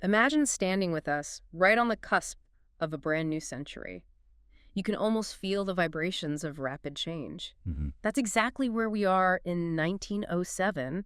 Imagine standing with us right on the cusp of a brand new century. You can almost feel the vibrations of rapid change. Hmm. That's exactly where we are in 1907,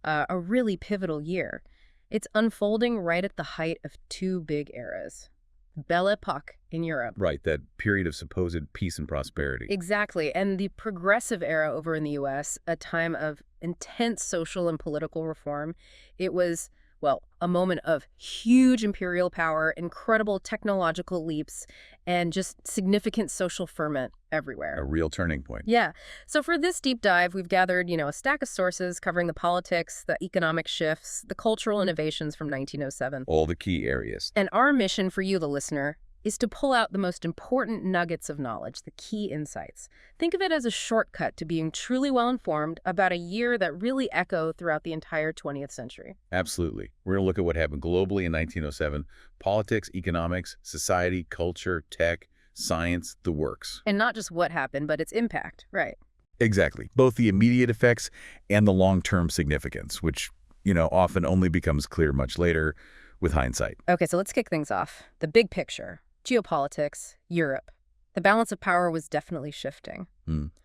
a really pivotal year. It's unfolding right at the height of two big eras. Belle Epoque in Europe. Right, that period of supposed peace and prosperity. Exactly. And the progressive era over in the US, a time of intense social and political reform. It was, well, a moment of huge imperial power, incredible technological leaps, and just significant social ferment A everywhere. real turning point. Yeah. So for this deep dive, we've gathered, a stack of sources covering the politics, the economic shifts, the cultural innovations from 1907. All the key areas. And our mission for you, the listener, is to pull out the most important nuggets of knowledge, the key insights. Think of it as a shortcut to being truly well-informed about a year that really echoed throughout the entire 20th century. Absolutely. We're going to look at what happened globally in 1907. Politics, economics, society, culture, tech, science, the works. And not just what happened, but its impact, right? Exactly. Both the immediate effects and the long-term significance, which, often only becomes clear much later with hindsight. Okay, so let's kick things off. The big picture, geopolitics, Europe. The balance of power was definitely shifting.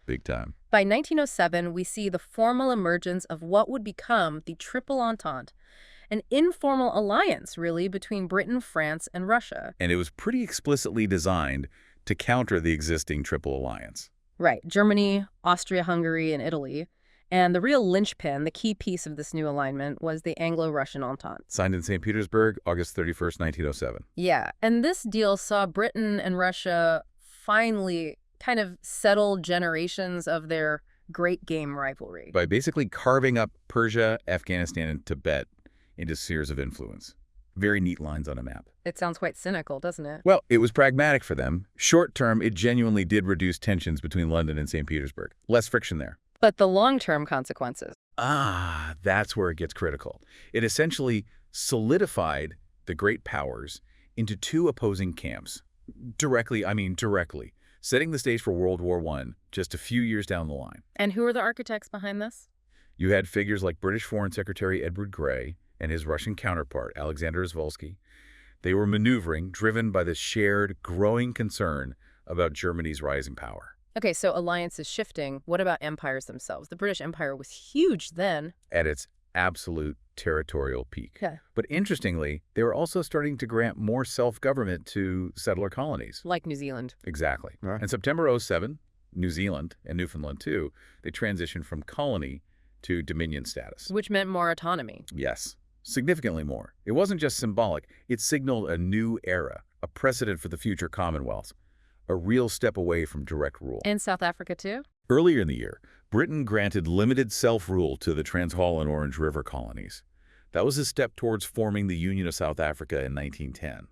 Big time. By 1907, we see the formal emergence of what would become the Triple Entente, an informal alliance, really, between Britain, France, and Russia. And it was pretty explicitly designed to counter the existing Triple Alliance. Right, Germany, Austria-Hungary, and Italy. And the real linchpin, the key piece of this new alignment, was the Anglo-Russian Entente. Signed in St. Petersburg, August 31st, 1907. Yeah, and this deal saw Britain and Russia finally kind of settle generations of their great game rivalry. By basically carving up Persia, Afghanistan, and Tibet into spheres of influence. Very neat lines on a map. It sounds quite cynical, doesn't it? Well, it was pragmatic for them. Short term, it genuinely did reduce tensions between London and St. Petersburg. Less friction there. But the long-term consequences. That's where it gets critical. It essentially solidified the great powers into two opposing camps. Directly, setting the stage for World War I just a few years down the line. And who are the architects behind this? You had figures like British Foreign Secretary Edward Grey and his Russian counterpart, Alexander Zvolsky. They were maneuvering, driven by the shared, growing concern about Germany's rising power. Okay, so alliances shifting. What about empires themselves? The British Empire was huge then. At its absolute territorial peak. Yeah. But interestingly, they were also starting to grant more self-government to settler colonies. Like New Zealand. Exactly. Right. In September '07, New Zealand, and Newfoundland too, they transitioned from colony to dominion status. Which meant more autonomy. Yes, significantly more. It wasn't just symbolic. It signaled a new era, a precedent for the future commonwealths, a real step away from direct rule. And South Africa too? Earlier in the year, Britain granted limited self-rule to the Transvaal and Orange River colonies. That was a step towards forming the Union of South Africa in 1910.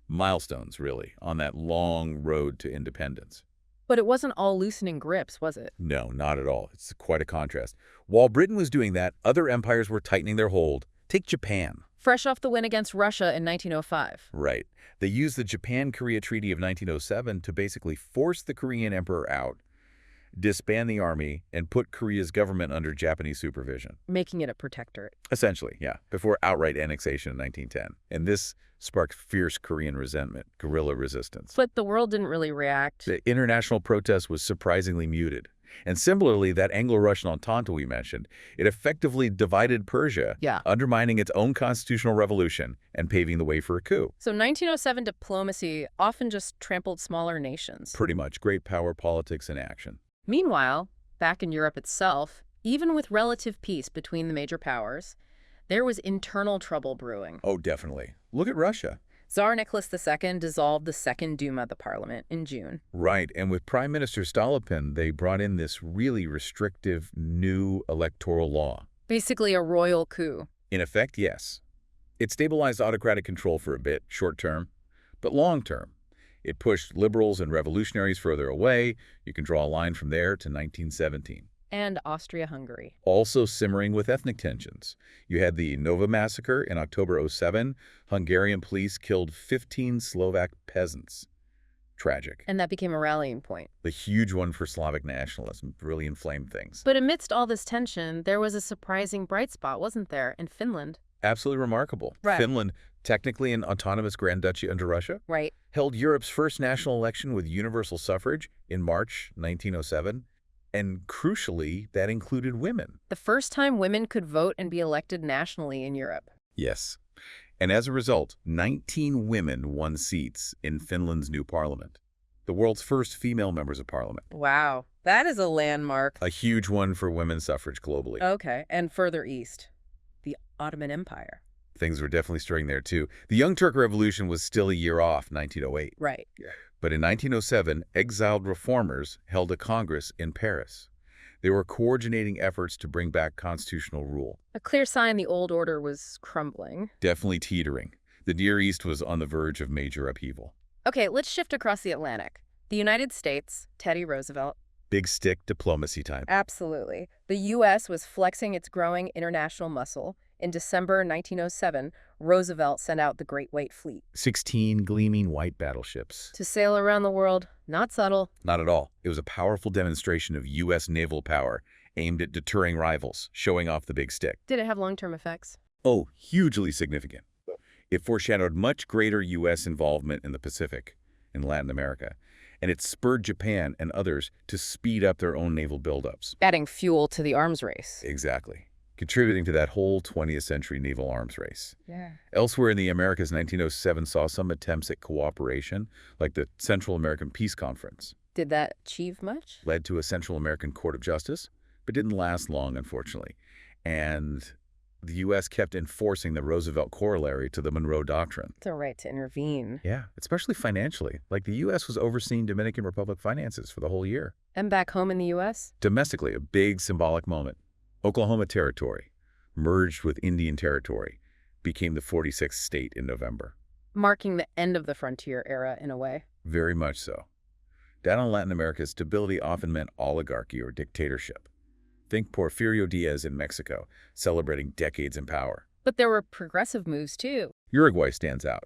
Milestones, really, on that long road to independence. But it wasn't all loosening grips, was it? No, not at all. It's quite a contrast. While Britain was doing that, other empires were tightening their hold. Take Japan. Fresh off the win against Russia in 1905. Right. They used the Japan-Korea Treaty of 1907 to basically force the Korean emperor out, disband the army, and put Korea's government under Japanese supervision. Making it a protectorate. Essentially, yeah, before outright annexation in 1910. And this sparked fierce Korean resentment, guerrilla resistance. But the world didn't really react. The international protest was surprisingly muted. And similarly, that Anglo-Russian Entente we mentioned, it effectively divided Persia, Yeah. undermining its own constitutional revolution and paving the way for a coup. So 1907 diplomacy often just trampled smaller nations. Pretty much great power politics in action. Meanwhile, back in Europe itself, even with relative peace between the major powers, there was internal trouble brewing. Oh, definitely. Look at Russia. Tsar Nicholas II dissolved the Second Duma, the parliament, in June. Right, and with Prime Minister Stolypin, they brought in this really restrictive new electoral law. Basically a royal coup. In effect, yes. It stabilized autocratic control for a bit, short term, but long term. It pushed liberals and revolutionaries further away. You can draw a line from there to 1917. And Austria-Hungary. Also simmering with ethnic tensions. You had the Nova massacre in October '07. Hungarian police killed 15 Slovak peasants. Tragic. And that became a rallying point. The huge one for Slavic nationalism really inflamed things. But amidst all this tension, there was a surprising bright spot, wasn't there, in Finland? Absolutely remarkable. Right. Finland technically an autonomous Grand Duchy under Russia, Right. held Europe's first national election with universal suffrage in March 1907, and crucially, that included women. The first time women could vote and be elected nationally in Europe. Yes. And as a result, 19 women won seats in Finland's new parliament, the world's first female members of parliament. Wow. That is a landmark. A huge one for women's suffrage globally. Okay. And further east, the Ottoman Empire. Things were definitely stirring there, too. The Young Turk Revolution was still a year off, 1908. Right. But in 1907, exiled reformers held a congress in Paris. They were coordinating efforts to bring back constitutional rule. A clear sign the old order was crumbling. Definitely teetering. The Near East was on the verge of major upheaval. Okay, let's shift across the Atlantic. The United States, Teddy Roosevelt. Big stick diplomacy time. Absolutely. The U.S. was flexing its growing international muscle. In December 1907, Roosevelt sent out the Great White Fleet 16 gleaming white battleships. to sail around the world. Not subtle. Not at all. It was a powerful demonstration of U.S. naval power aimed at deterring rivals, showing off the big stick. Did it have long-term effects? Oh, hugely significant. It foreshadowed much greater U.S. involvement in the Pacific and Latin America, and it spurred Japan and others to speed up their own naval buildups. Adding fuel to the arms race. Exactly. Contributing to that whole 20th century naval arms race. Yeah. Elsewhere in the Americas, 1907 saw some attempts at cooperation, like the Central American Peace Conference. Did that achieve much? Led to a Central American Court of Justice, but didn't last long, unfortunately. And the U.S. kept enforcing the Roosevelt corollary to the Monroe Doctrine. The right to intervene. Yeah, especially financially. Like the U.S. was overseeing Dominican Republic finances for the whole year. And back home in the U.S.? Domestically, a big symbolic moment. Oklahoma Territory, merged with Indian Territory, became the 46th state in November. Marking the end of the frontier era in a way. Very much so. Down in Latin America, stability often meant oligarchy or dictatorship. Think Porfirio Diaz in Mexico, celebrating decades in power. But there were progressive moves, too. Uruguay stands out.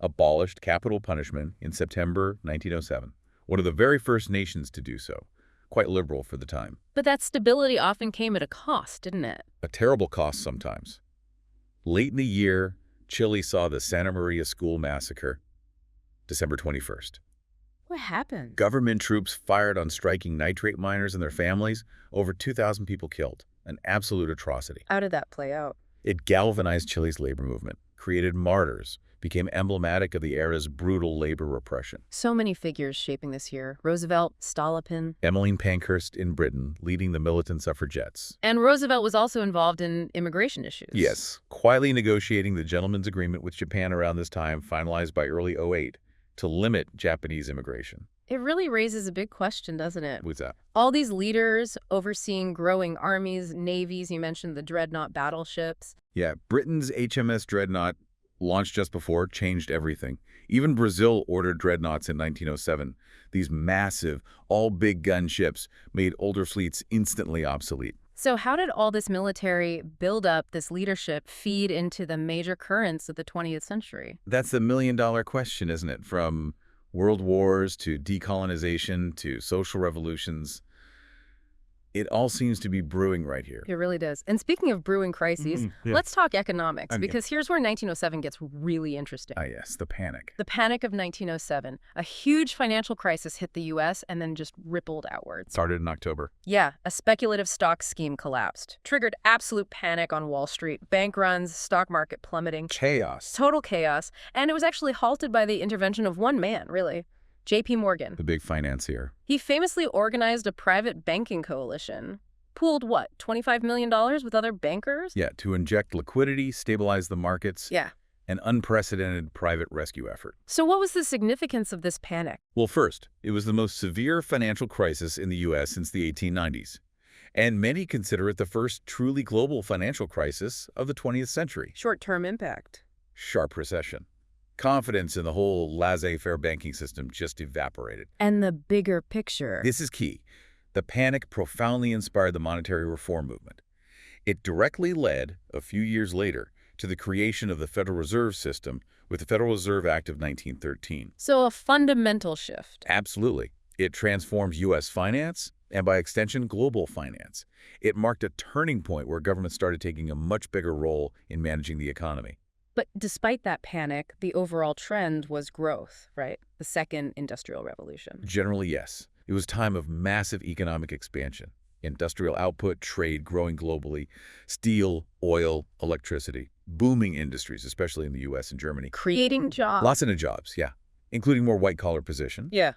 Abolished capital punishment in September 1907. One of the very first nations to do so. Quite liberal for the time. But that stability often came at a cost, didn't it? A terrible cost sometimes. Late in the year, Chile saw the Santa Maria School Massacre, December 21st. What happened? Government troops fired on striking nitrate miners and their families, over 2,000 people killed. An absolute atrocity. How did that play out? It galvanized Chile's labor movement, created martyrs, became emblematic of the era's brutal labor repression. So many figures shaping this year. Roosevelt, Stolypin. Emmeline Pankhurst in Britain leading the militant suffragettes. And Roosevelt was also involved in immigration issues. Yes, quietly negotiating the gentleman's agreement with Japan around this time, finalized by early '08, to limit Japanese immigration. It really raises a big question, doesn't it? What's that? All these leaders overseeing growing armies, navies, you mentioned the dreadnought battleships. Yeah, Britain's HMS Dreadnought, launched just before, changed everything. Even Brazil ordered dreadnoughts in 1907. These massive, all-big gun ships made older fleets instantly obsolete. So how did all this military build-up, this leadership, feed into the major currents of the 20th century? That's the million-dollar question, isn't it? From world wars to decolonization to social revolutions. It all seems to be brewing right here. It really does. And speaking of brewing crises, let's talk economics, because here's where 1907 gets really interesting. Ah, yes, the panic. The panic of 1907. A huge financial crisis hit the U.S. and then just rippled outwards. Started in October. Yeah, a speculative stock scheme collapsed. Triggered absolute panic on Wall Street. Bank runs, stock market plummeting. Chaos. Total chaos. And it was actually halted by the intervention of one man, really. J.P. Morgan. The big financier. He famously organized a private banking coalition. Pooled what, $25 million with other bankers? Yeah, to inject liquidity, stabilize the markets. Yeah. An unprecedented private rescue effort. So what was the significance of this panic? Well, first, it was the most severe financial crisis in the U.S. since the 1890s. And many consider it the first truly global financial crisis of the 20th century. Short-term impact. Sharp recession. Confidence in the whole laissez-faire banking system just evaporated. And the bigger picture. This is key. The panic profoundly inspired the monetary reform movement. It directly led, a few years later, to the creation of the Federal Reserve System with the Federal Reserve Act of 1913. So a fundamental shift. Absolutely. It transformed U.S. finance and, by extension, global finance. It marked a turning point where government started taking a much bigger role in managing the economy. But despite that panic, the overall trend was growth, right? The second industrial revolution. Generally, yes. It was time of massive economic expansion. Industrial output, trade growing globally, steel, oil, electricity, booming industries, especially in the U.S. and Germany. Creating jobs. Lots of new jobs, yeah, including more white-collar positions Yeah.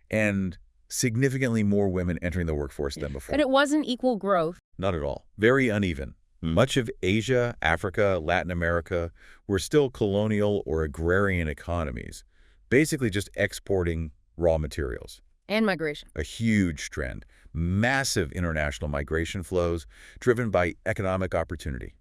and significantly more women entering the workforce than before. And it wasn't equal growth. Not at all. Very uneven. Much of Asia, Africa, Latin America were still colonial or agrarian economies, basically just exporting raw materials. And migration. A huge trend. Massive international migration flows driven by economic opportunity.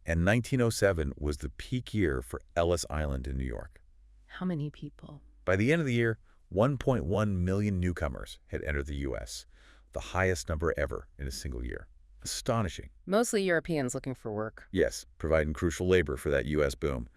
And 1907 was the peak year for Ellis Island in New York. How many people? By the end of the year, 1.1 million newcomers had entered the U.S., the highest number ever in a single year. Astonishing. Mostly Europeans looking for work. Yes, providing crucial labor for that U.S. boom.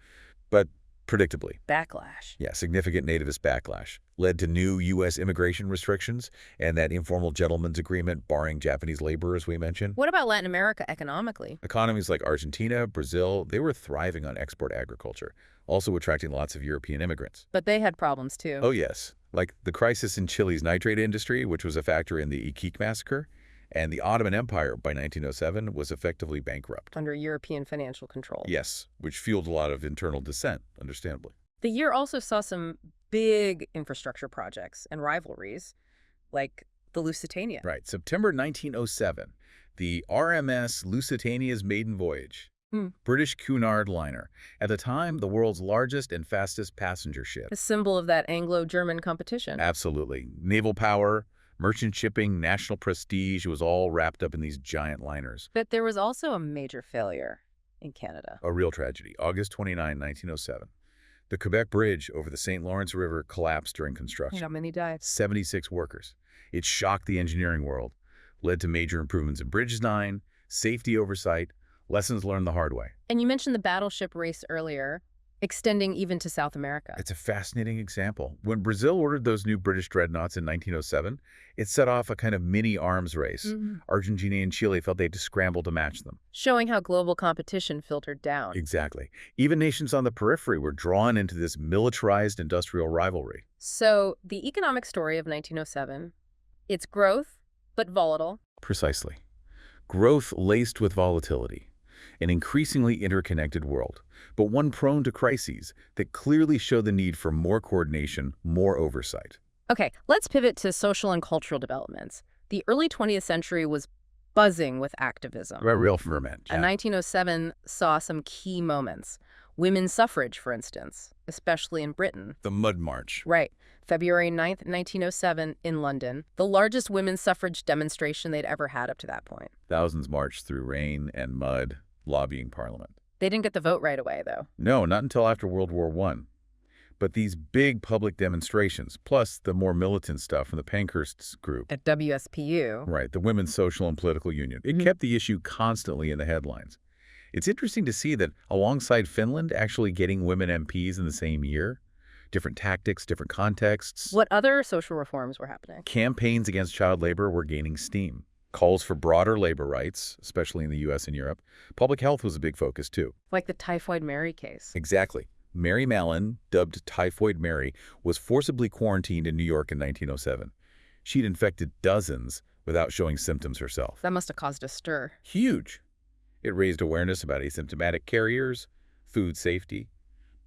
But predictably, Backlash. significant nativist backlash led to new U.S. immigration restrictions and that informal gentleman's agreement barring Japanese labor, as we mentioned. What about Latin America economically? Economies like Argentina, Brazil, they were thriving on export agriculture, also attracting lots of European immigrants. But they had problems too. Oh, yes, like the crisis in Chile's nitrate industry, which was a factor in the Iquique massacre, and the Ottoman Empire by 1907 was effectively bankrupt. Under European financial control. Yes, which fueled a lot of internal dissent, understandably. The year also saw some big infrastructure projects and rivalries, like the Lusitania. Right, September 1907, the RMS Lusitania's maiden voyage. British Cunard liner, at the time the world's largest and fastest passenger ship. A symbol of that Anglo-German competition. Absolutely. Naval power, merchant shipping, national prestige was all wrapped up in these giant liners. But there was also a major failure in Canada. A real tragedy. August 29, 1907. The Quebec Bridge over the St. Lawrence River collapsed during construction. How many died? 76 workers. It shocked the engineering world, led to major improvements in bridge design, safety oversight, lessons learned the hard way. And you mentioned the battleship race earlier, extending even to South America. It's a fascinating example. When Brazil ordered those new British dreadnoughts in 1907, it set off a kind of mini arms race. Argentina and Chile felt they had to scramble to match them. Showing how global competition filtered down. Exactly. Even nations on the periphery were drawn into this militarized industrial rivalry. So the economic story of 1907, it's growth, but volatile. Precisely. Growth laced with volatility. An increasingly interconnected world, but one prone to crises that clearly show the need for more coordination, more oversight. Okay, let's pivot to social and cultural developments. The early 20th century was buzzing with activism. Real ferment. And 1907 saw some key moments. Women's suffrage, for instance, especially in Britain. The Mud March. Right. February 9th, 1907, in London, the largest women's suffrage demonstration they'd ever had up to that point. Thousands marched through rain and mud, lobbying Parliament. They didn't get the vote right away, though. No, not until after World War I. But these big public demonstrations, plus the more militant stuff from the Pankhurst group. At WSPU. Right, the Women's Social and Political Union. It kept the issue constantly in the headlines. It's interesting to see that alongside Finland actually getting women MPs in the same year, different tactics, different contexts. What other social reforms were happening? Campaigns against child labor were gaining steam. Calls for broader labor rights, especially in the U.S. and Europe. Public health was a big focus, too. Like the Typhoid Mary case. Exactly. Mary Mallon, dubbed Typhoid Mary, was forcibly quarantined in New York in 1907. She'd infected dozens without showing symptoms herself. That must have caused a stir. Huge. It raised awareness about asymptomatic carriers, food safety,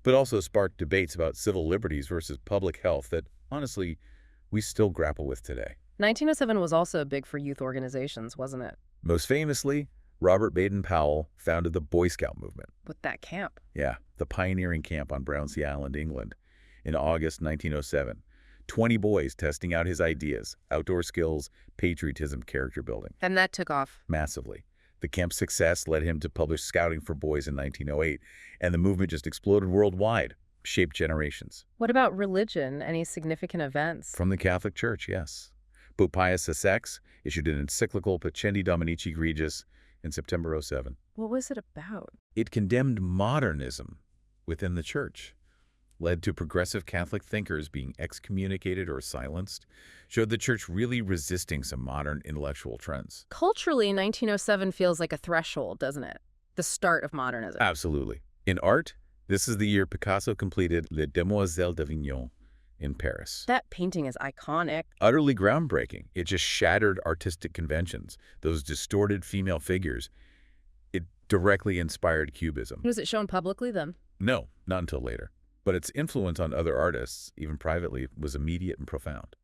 but also sparked debates about civil liberties versus public health that, honestly, we still grapple with today. 1907 was also big for youth organizations, wasn't it? Most famously, Robert Baden-Powell founded the Boy Scout movement. With that camp. Yeah, the pioneering camp on Brownsea Island, England, in August 1907. 20 boys testing out his ideas, outdoor skills, patriotism, character building. And that took off. Massively. The camp's success led him to publish Scouting for Boys in 1908, and the movement just exploded worldwide, shaped generations. What about religion? Any significant events? From the Catholic Church, yes. Pope Pius VI issued an encyclical Pacendi Dominici Gregis in September '07. What was it about? It condemned modernism within the church, led to progressive Catholic thinkers being excommunicated or silenced, showed the church really resisting some modern intellectual trends. Culturally, 1907 feels like a threshold, doesn't it? The start of modernism. Absolutely. In art, This is the year Picasso completed Les Demoiselles d'Avignon in Paris. That painting is iconic. Utterly groundbreaking. It just shattered artistic conventions. Those distorted female figures. It directly inspired Cubism. Was it shown publicly then? No, not until later. But its influence on other artists, even privately, was immediate and profound.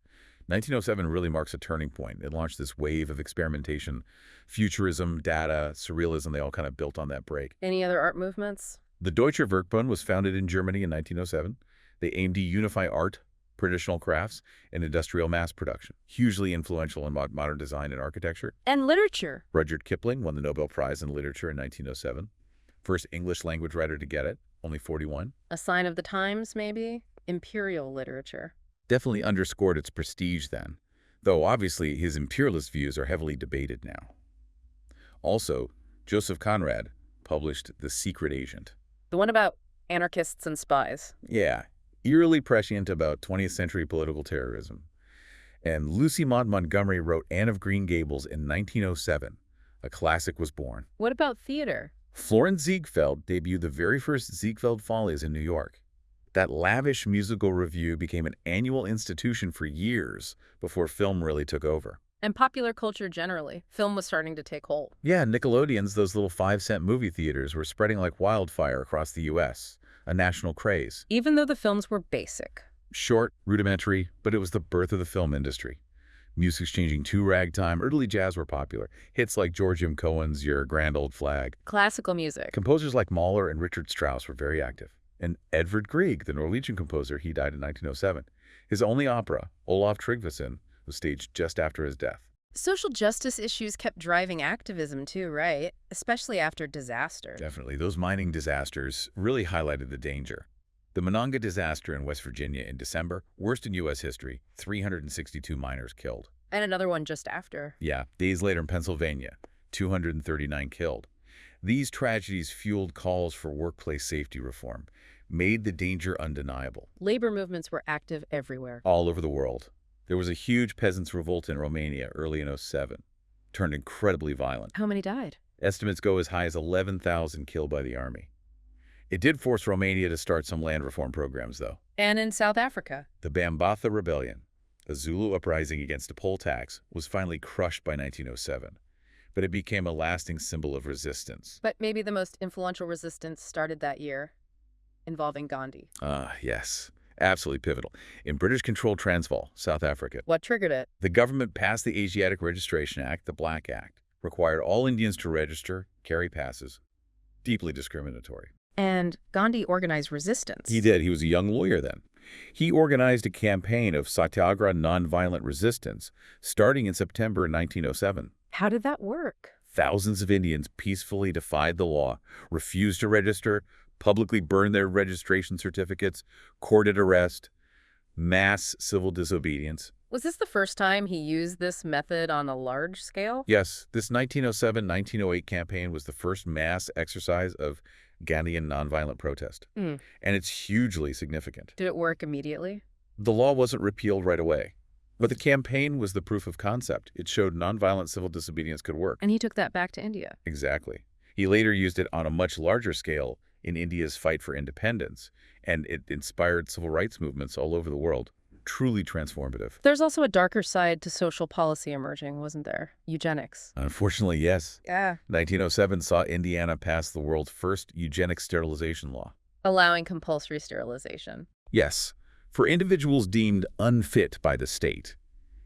1907 really marks a turning point. It launched this wave of experimentation. Futurism, data, surrealism, they all kind of built on that break. Any other art movements? The Deutsche Werkbund was founded in Germany in 1907. They aimed to unify art, traditional crafts, and industrial mass production. Hugely influential in modern design and architecture. And literature. Rudyard Kipling won the Nobel Prize in Literature in 1907. First English language writer to get it, only 41. A sign of the times, maybe? Imperial literature. Definitely underscored its prestige then, though obviously his imperialist views are heavily debated now. Also, Joseph Conrad published The Secret Agent. The one about anarchists and spies. Yeah, eerily prescient about 20th century political terrorism. And Lucy Maud Montgomery wrote Anne of Green Gables in 1907. A classic was born. What about theater? Florence Ziegfeld debuted the very first Ziegfeld Follies in New York. That lavish musical revue became an annual institution for years before film really took over. And popular culture generally. Film was starting to take hold. Yeah, Nickelodeon's, those little 5-cent movie theaters were spreading like wildfire across the U.S., a national craze. Even though the films were basic. Short, rudimentary, but it was the birth of the film industry. Music's changing to ragtime. Early jazz were popular. Hits like George M. Cohen's Your Grand Old Flag. Classical music. Composers like Mahler and Richard Strauss were very active. And Edvard Grieg, the Norwegian composer, he died in 1907. His only opera, Olaf Tryggvason, was staged just after his death. Social justice issues kept driving activism too, right? Especially after disasters. Definitely. Those mining disasters really highlighted the danger. The Monongah disaster in West Virginia in December, worst in U.S. history, 362 miners killed. And another one just after. Yeah, days later in Pennsylvania, 239 killed. These tragedies fueled calls for workplace safety reform, made the danger undeniable. Labor movements were active everywhere. All over the world. There was a huge peasants' revolt in Romania early in '07, turned incredibly violent. How many died? Estimates go as high as 11,000 killed by the army. It did force Romania to start some land reform programs, though. And in South Africa. The Bambatha Rebellion, a Zulu uprising against a poll tax, was finally crushed by 1907, but it became a lasting symbol of resistance. But maybe the most influential resistance started that year, involving Gandhi. Yes. Absolutely pivotal. In British-controlled Transvaal, South Africa, What triggered it? the government passed the Asiatic Registration Act, the Black Act, required all Indians to register, carry passes. Deeply discriminatory. And Gandhi organized resistance. He did. He was a young lawyer then. He organized a campaign of satyagraha nonviolent resistance starting in September 1907. How did that work? Thousands of Indians peacefully defied the law, refused to register, publicly burned their registration certificates, courted arrest, mass civil disobedience. Was this the first time he used this method on a large scale? Yes, this 1907-1908 campaign was the first mass exercise of Gandhian nonviolent protest. And it's hugely significant. Did it work immediately? The law wasn't repealed right away, but the campaign was the proof of concept. It showed nonviolent civil disobedience could work. And he took that back to India. Exactly. He later used it on a much larger scale in India's fight for independence, and it inspired civil rights movements all over the world. Truly transformative. There's also a darker side to social policy emerging, wasn't there? Eugenics. Unfortunately, yes. Yeah. 1907 saw Indiana pass the world's first eugenic sterilization law. Allowing compulsory sterilization. Yes, for individuals deemed unfit by the state.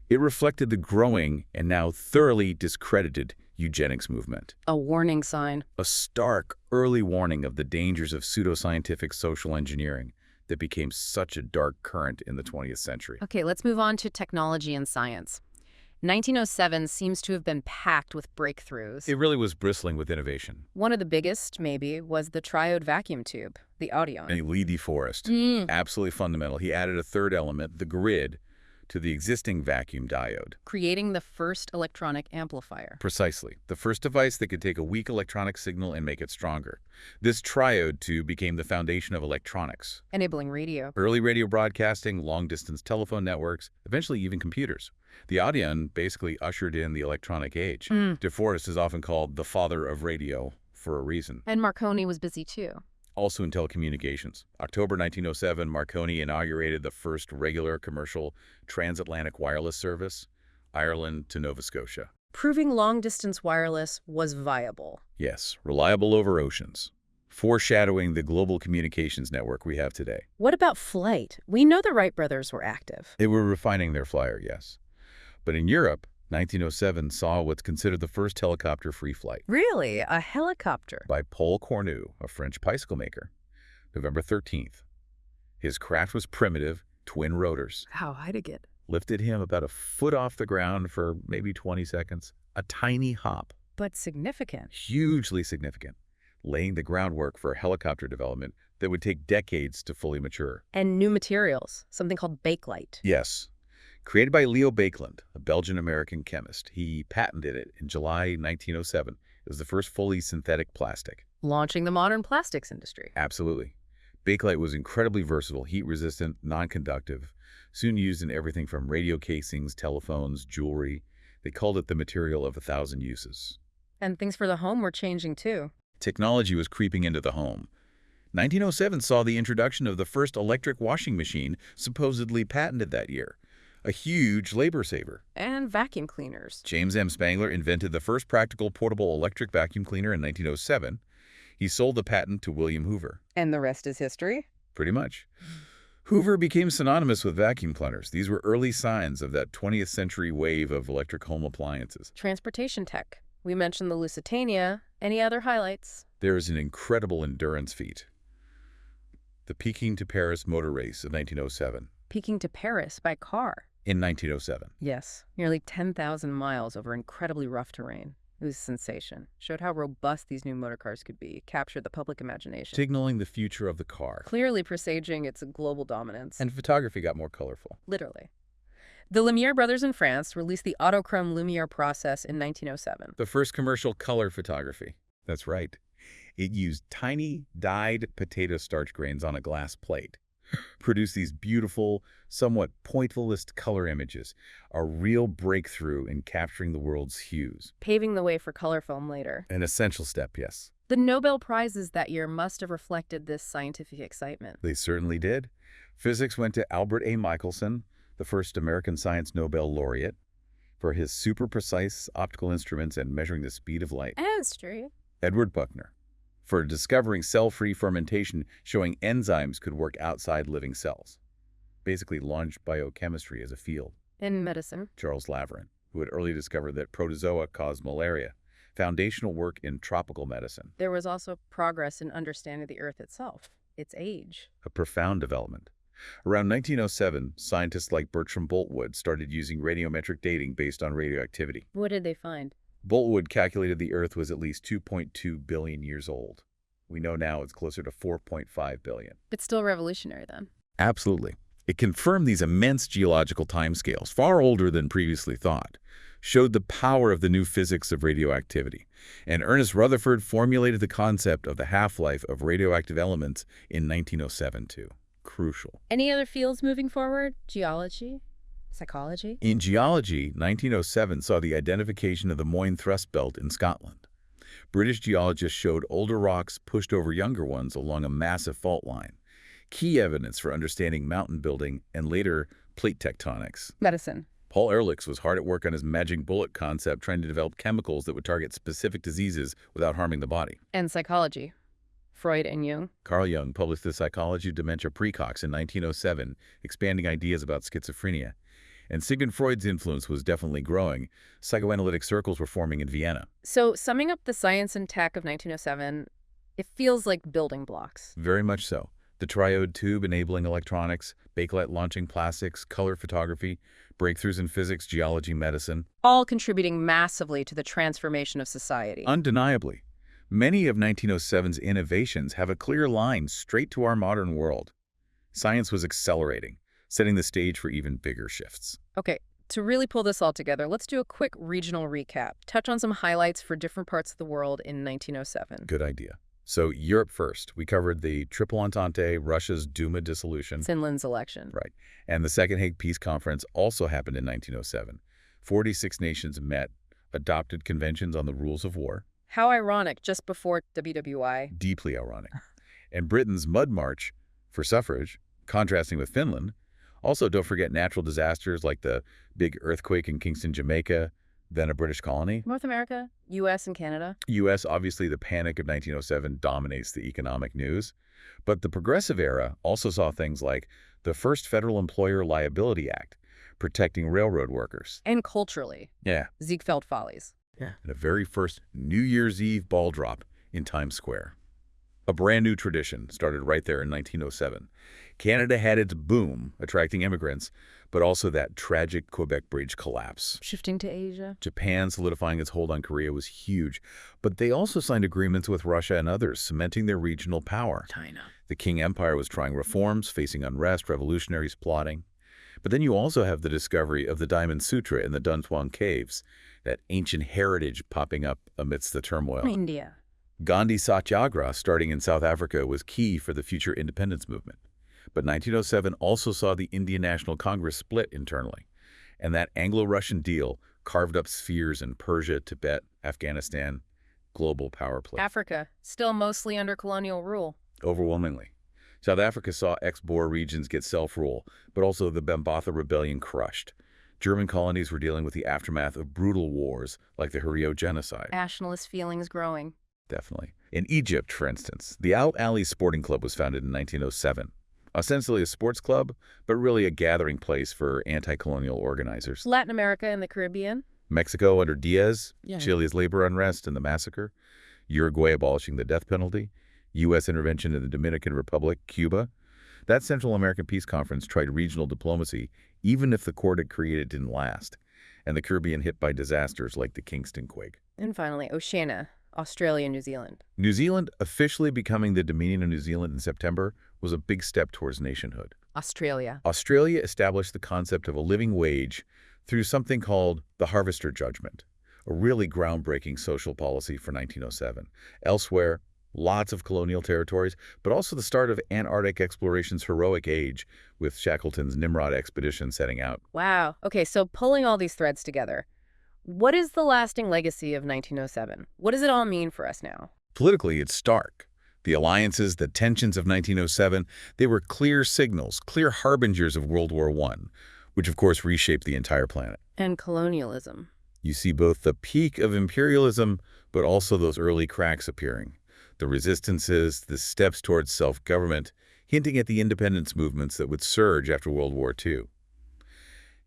It reflected the growing and now thoroughly discredited eugenics movement. A warning sign. A stark, early warning of the dangers of pseudoscientific social engineering that became such a dark current in the 20th century. Okay, let's move on to technology and science. 1907 seems to have been packed with breakthroughs. It really was bristling with innovation. One of the biggest, maybe, was the triode vacuum tube, the Audion. And Lee DeForest, absolutely fundamental. He added a third element, the grid, to the existing vacuum diode. Creating the first electronic amplifier. Precisely. The first device that could take a weak electronic signal and make it stronger. This triode tube became the foundation of electronics. Enabling radio. Early radio broadcasting, long-distance telephone networks, eventually even computers. The Audion basically ushered in the electronic age. DeForest is often called the father of radio for a reason. And Marconi was busy too. Also in telecommunications. October 1907, Marconi inaugurated the first regular commercial transatlantic wireless service, Ireland to Nova Scotia. Proving long-distance wireless was viable. Yes, reliable over oceans, foreshadowing the global communications network we have today. What about flight? We know the Wright brothers were active. They were refining their flyer, yes. But in Europe, 1907 saw what's considered the first helicopter-free flight Really? A helicopter? by Paul Cornu, a French bicycle maker, November 13th. His craft was primitive, twin rotors, How high to get? lifted him about a foot off the ground for maybe 20 seconds. A tiny hop, But significant. hugely significant, laying the groundwork for helicopter development that would take decades to fully mature. And new materials, something called bakelite. Yes. Created by Leo Baekeland, a Belgian-American chemist. He patented it in July 1907. It was the first fully synthetic plastic. Launching the modern plastics industry. Absolutely. Bakelite was incredibly versatile, heat-resistant, non-conductive, soon used in everything from radio casings, telephones, jewelry. They called it the material of 1,000 uses. And things for the home were changing too. Technology was creeping into the home. 1907 saw the introduction of the first electric washing machine, supposedly patented that year. A huge labor saver. And vacuum cleaners. James M. Spangler invented the first practical portable electric vacuum cleaner in 1907. He sold the patent to William Hoover. And the rest is history? Pretty much. Hoover became synonymous with vacuum cleaners. These were early signs of that 20th century wave of electric home appliances. Transportation tech. We mentioned the Lusitania. Any other highlights? There is an incredible endurance feat. The Peking to Paris motor race of 1907. Peking to Paris by car. In 1907. Yes. Nearly 10,000 miles over incredibly rough terrain. It was a sensation. Showed how robust these new motorcars could be. Captured the public imagination. Signaling the future of the car. Clearly presaging its global dominance. And photography got more colorful. Literally. The Lumiere brothers in France released the autochrome Lumiere process in 1907. The first commercial color photography. That's right. It used tiny, dyed potato starch grains on a glass plate. Produced these beautiful, somewhat pointillist color images, a real breakthrough in capturing the world's hues. Paving the way for color film later. An essential step, yes. The Nobel Prizes that year must have reflected this scientific excitement. They certainly did. Physics went to Albert A. Michelson, the first American Science Nobel laureate, for his super-precise optical instruments and measuring the speed of light. History. Edward Buckner, for discovering cell-free fermentation, showing enzymes could work outside living cells. Basically launched biochemistry as a field. In medicine. Charles Laveran, who had early discovered that protozoa caused malaria. Foundational work in tropical medicine. There was also progress in understanding the Earth itself, its age. A profound development. Around 1907, scientists like Bertram Boltwood started using radiometric dating based on radioactivity. What did they find? Boltwood calculated the Earth was at least 2.2 billion years old. We know now it's closer to 4.5 billion. But still revolutionary then. Absolutely. It confirmed these immense geological timescales, far older than previously thought, showed the power of the new physics of radioactivity. And Ernest Rutherford formulated the concept of the half-life of radioactive elements in 1907 too. Crucial. Any other fields moving forward? Geology? Psychology? In geology, 1907 saw the identification of the Moyne Thrust Belt in Scotland. British geologists showed older rocks pushed over younger ones along a massive fault line. Key evidence for understanding mountain building and later plate tectonics. Medicine. Paul Ehrlich was hard at work on his magic bullet concept, trying to develop chemicals that would target specific diseases without harming the body. And psychology. Freud and Jung. Carl Jung published The Psychology of Dementia Praecox in 1907, expanding ideas about schizophrenia. And Sigmund Freud's influence was definitely growing. Psychoanalytic circles were forming in Vienna. So, summing up the science and tech of 1907, it feels like building blocks. Very much so. The triode tube enabling electronics, bakelite launching plastics, color photography, breakthroughs in physics, geology, medicine. All contributing massively to the transformation of society. Undeniably. Many of 1907's innovations have a clear line straight to our modern world. Science was accelerating, setting the stage for even bigger shifts. Okay, to really pull this all together, let's do a quick regional recap. Touch on some highlights for different parts of the world in 1907. Good idea. So Europe first. We covered the Triple Entente, Russia's Duma dissolution. Finland's election. Right. And the Second Hague Peace Conference also happened in 1907. 46 nations met, adopted conventions on the rules of war. How ironic, just before WWI. Deeply ironic. And Britain's Mud March for suffrage, contrasting with Finland. Also, don't forget natural disasters like the big earthquake in Kingston, Jamaica, then a British colony. North America, U.S. and Canada. U.S., obviously, the Panic of 1907 dominates the economic news. But the Progressive Era also saw things like the first Federal Employer Liability Act, protecting railroad workers. And culturally. Yeah. Ziegfeld Follies. And the very first New Year's Eve ball drop in Times Square. A brand new tradition started right there in 1907. Canada had its boom, attracting immigrants, but also that tragic Quebec Bridge collapse. Shifting to Asia. Japan solidifying its hold on Korea was huge, but they also signed agreements with Russia and others, cementing their regional power. China. The Qing Empire was trying reforms, facing unrest, revolutionaries plotting. But then you also have the discovery of the Diamond Sutra in the Dunhuang Caves, that ancient heritage popping up amidst the turmoil. India. Gandhi's Satyagraha, starting in South Africa, was key for the future independence movement. But 1907 also saw the Indian National Congress split internally, and that Anglo-Russian deal carved up spheres in Persia, Tibet, Afghanistan, global power play. Africa, still mostly under colonial rule. Overwhelmingly. South Africa saw ex-Boer regions get self-rule, but also the Bambatha Rebellion crushed. German colonies were dealing with the aftermath of brutal wars like the Hurriot genocide. Nationalist feelings growing. Definitely. In Egypt, for instance, the Al Ali Sporting Club was founded in 1907. Ostensibly a sports club, but really a gathering place for anti-colonial organizers. Latin America and the Caribbean. Mexico under Diaz, Yeah. Chile's labor unrest and the massacre, Uruguay abolishing the death penalty, U.S. intervention in the Dominican Republic, Cuba. That Central American Peace Conference tried regional diplomacy, even if the court it created didn't last, and the Caribbean hit by disasters like the Kingston quake. And finally, Oceania, Australia, New Zealand. New Zealand officially becoming the Dominion of New Zealand in September was a big step towards nationhood. Australia. Australia established the concept of a living wage through something called the Harvester Judgment, a really groundbreaking social policy for 1907. Elsewhere, lots of colonial territories, but also the start of Antarctic exploration's heroic age, with Shackleton's Nimrod expedition setting out. Wow. Okay, so pulling all these threads together, what is the lasting legacy of 1907? What does it all mean for us now? Politically, it's stark. The alliances, the tensions of 1907, they were clear signals, clear harbingers of World War I, which of course reshaped the entire planet. And colonialism. You see both the peak of imperialism, but also those early cracks appearing. The resistances, the steps towards self-government, hinting at the independence movements that would surge after World War II.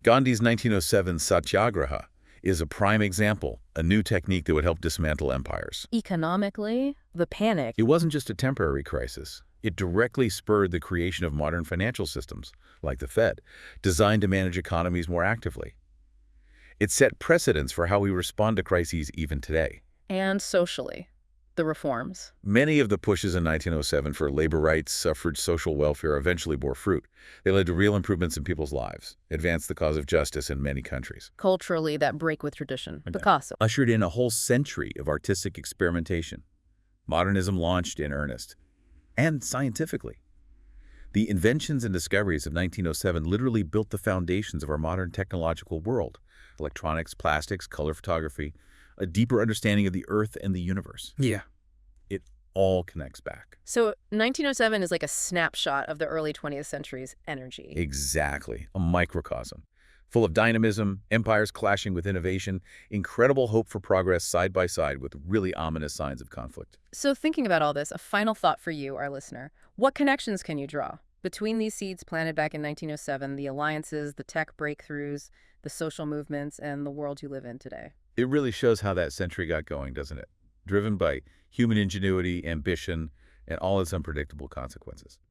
Gandhi's 1907 Satyagraha is a prime example, a new technique that would help dismantle empires. Economically, the panic. It wasn't just a temporary crisis. It directly spurred the creation of modern financial systems, like the Fed, designed to manage economies more actively. It set precedents for how we respond to crises even today. And socially, the reforms. Many of the pushes in 1907 for labor rights, suffrage, social welfare eventually bore fruit. They led to real improvements in people's lives, advanced the cause of justice in many countries. Culturally, that break with tradition. Picasso. Ushered in a whole century of artistic experimentation. Modernism launched in earnest. And scientifically. The inventions and discoveries of 1907 literally built the foundations of our modern technological world. Electronics, plastics, color photography, a deeper understanding of the Earth and the universe. Yeah. It all connects back. So 1907 is like a snapshot of the early 20th century's energy. Exactly. A microcosm. Full of dynamism, empires clashing with innovation, incredible hope for progress side by side with really ominous signs of conflict. So thinking about all this, a final thought for you, our listener. What connections can you draw between these seeds planted back in 1907, the alliances, the tech breakthroughs, the social movements, and the world you live in today? It really shows how that century got going, doesn't it? Driven by human ingenuity, ambition, and all its unpredictable consequences.